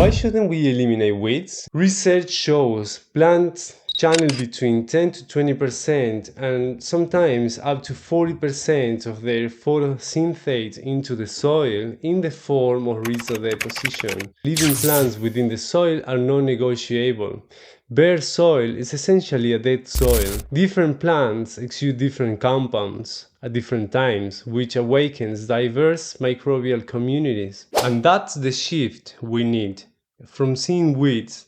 Why shouldn't we eliminate weeds? Research shows plants channel between 10 to 20% and sometimes up to 40% of their photosynthate into the soil in the form of rhizode deposition. Living plants within the soil are non-negotiable. Bare soil is essentially a dead soil. Different plants exude different compounds at different times, which awakens diverse microbial communities. And that's the shift we need, from seeing weeds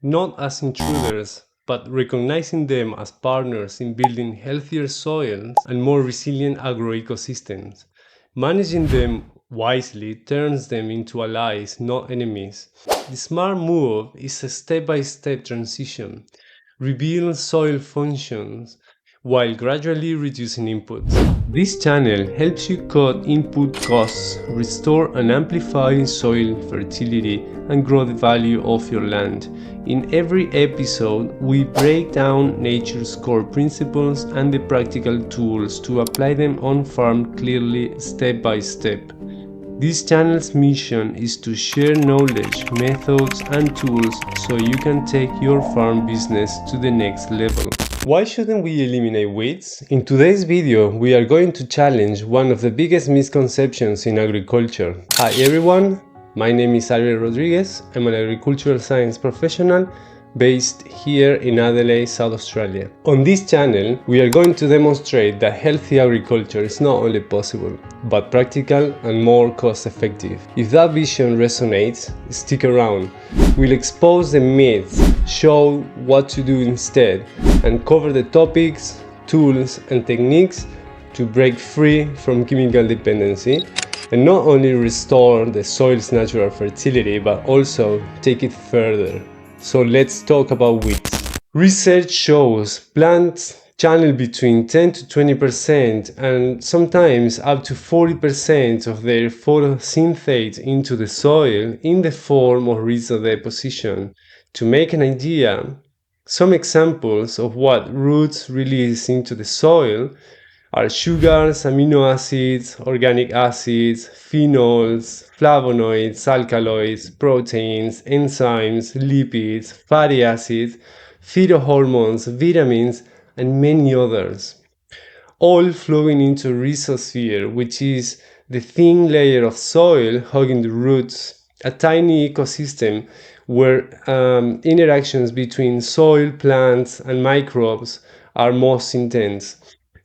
not as intruders, but recognizing them as partners in building healthier soils and more resilient agroecosystems. Managing them wisely turns them into allies, not enemies. The smart move is a step-by-step transition, reveal soil functions while gradually reducing inputs. This channel helps you cut input costs, restore and amplify soil fertility, and grow the value of your land. In every episode, we break down nature's core principles and the practical tools to apply them on farm clearly, step by step. This channel's mission is to share knowledge, methods, and tools so you can take your farm business to the next level. Why shouldn't we eliminate weeds? In today's video, we are going to challenge one of the biggest misconceptions in agriculture. Hi everyone, my name is Ariel Rodriguez. I'm an agricultural science professional based here in Adelaide, South Australia. On this channel, we are going to demonstrate that healthy agriculture is not only possible, but practical and more cost-effective. If that vision resonates, stick around. We'll expose the myths, show what to do instead, and cover the topics, tools, and techniques to break free from chemical dependency and not only restore the soil's natural fertility, but also take it further. So let's talk about weeds. Research shows plants channel between 10 to 20% and sometimes up to 40% of their photosynthate into the soil in the form of rhizode deposition. To make an idea, some examples of what roots release into the soil are sugars, amino acids, organic acids, phenols, flavonoids, alkaloids, proteins, enzymes, lipids, fatty acids, phytohormones, vitamins, and many others, all flowing into Rhizosphere, which is the thin layer of soil hugging the roots, a tiny ecosystem where interactions between soil, plants, and microbes are most intense.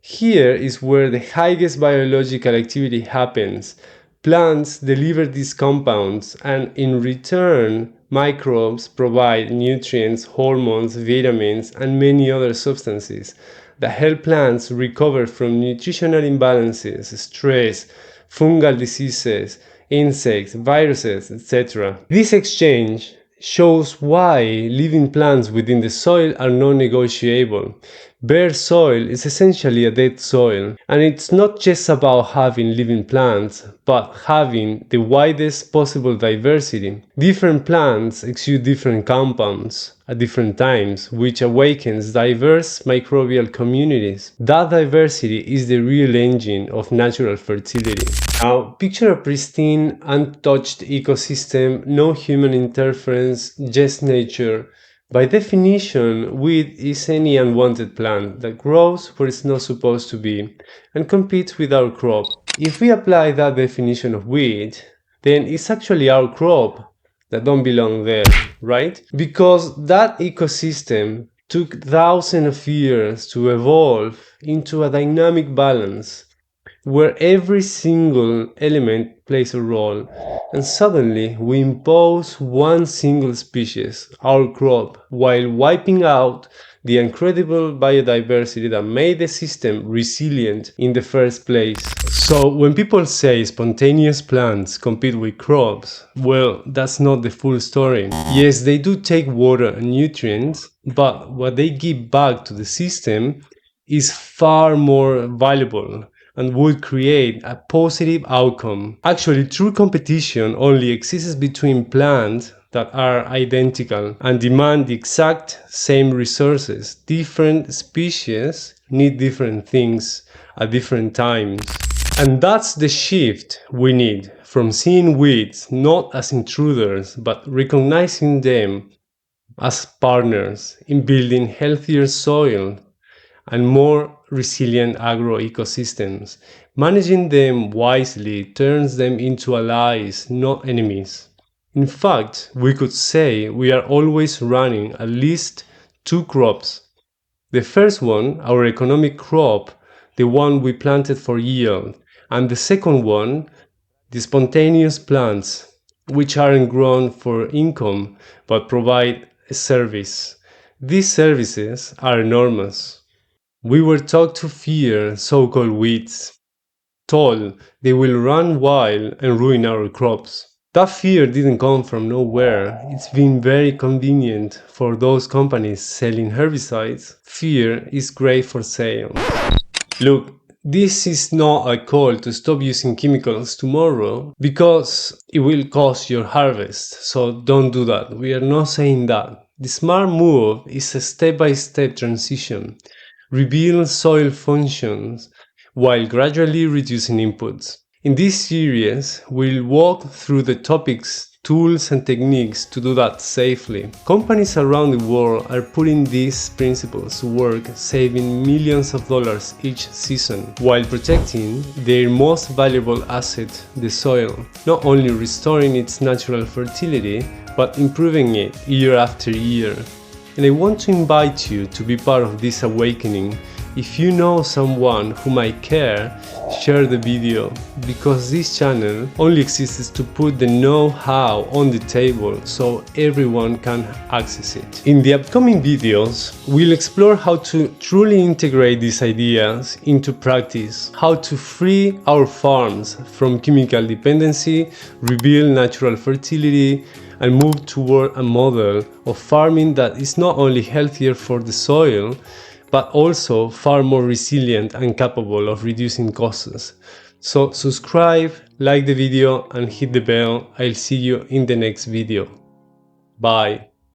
Here is where the highest biological activity happens. Plants deliver these compounds, and in return, microbes provide nutrients, hormones, vitamins, and many other substances that help plants recover from nutritional imbalances, stress, fungal diseases, insects, viruses, etc. This exchange shows why living plants within the soil are non-negotiable. Bare soil is essentially a dead soil, and it's not just about having living plants, but having the widest possible diversity. Different plants exude different compounds at different times, which awakens diverse microbial communities. That diversity is the real engine of natural fertility. Now, picture a pristine, untouched ecosystem, no human interference, just nature. By definition, weed is any unwanted plant that grows where it's not supposed to be and competes with our crop. If we apply that definition of weed, then it's actually our crop that don't belong there, right? Because that ecosystem took thousands of years to evolve into a dynamic balance where every single element plays a role, and suddenly we impose one single species, our crop, while wiping out the incredible biodiversity that made the system resilient in the first place. So when people say spontaneous plants compete with crops, well, that's not the full story. Yes, they do take water and nutrients, but what they give back to the system is far more valuable and would create a positive outcome. Actually, true competition only exists between plants that are identical and demand the exact same resources. Different species need different things at different times. And that's the shift we need, from seeing weeds not as intruders but recognizing them as partners in building healthier soil and more resilient agroecosystems. Managing them wisely turns them into allies, not enemies. In fact, we could say we are always running at least two crops. The first one, our economic crop, the one we planted for yield, and the second one, the spontaneous plants, which aren't grown for income but provide a service. These services are enormous. We were taught to fear so-called weeds, told they will run wild and ruin our crops. That fear didn't come from nowhere. It's been very convenient for those companies selling herbicides. Fear is great for sales. Look, this is not a call to stop using chemicals tomorrow because it will cost your harvest, so don't do that. We are not saying that. The smart move is a step-by-step transition. Rebuild soil functions while gradually reducing inputs. In this series, we'll walk through the topics, tools and techniques to do that safely. Companies around the world are putting these principles to work, saving millions of dollars each season, while protecting their most valuable asset, the soil, not only restoring its natural fertility, but improving it year after year. And I want to invite you to be part of this awakening. If you know someone who might care, share the video, because this channel only exists to put the know-how on the table so everyone can access it. In the upcoming videos, we'll explore how to truly integrate these ideas into practice, how to free our farms from chemical dependency, rebuild natural fertility, and move toward a model of farming that is not only healthier for the soil, but also far more resilient and capable of reducing costs. So subscribe, like the video and hit the bell. I'll see you in the next video. Bye.